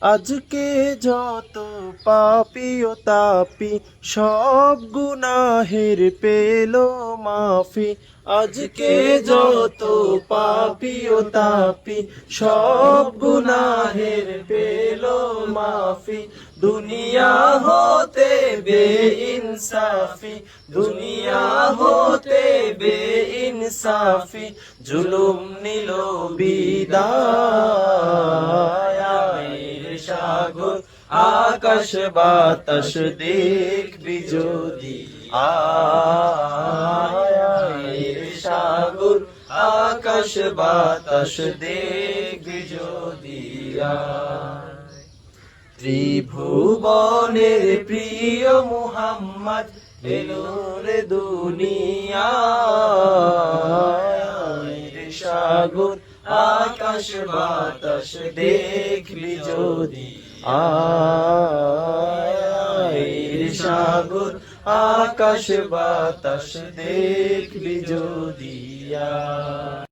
আজকে যত পাপী ও তাপি সব গুনাহের পেলো মাফি। আজকে যত পাপী ও তাপি সব গুনাহের পেলো মাফি। দুনিয়া হতে বেইনসাফি, দুনিয়া হতে বেইনসাফি, জুলুম নিল বিদায়। সাগর আকাশ বাতাস দেখবি যদি, আয় সাগর আকাশ বাতাস দেখবি যদি। ত্রিভুবনের প্রিয় মুহাম্মদ এলো রে দুনিয়ায়। সাগর আকাশ বাতাস দেখবি যদি, আয় সাগর আকাশ বাতাস দেখবি যদি।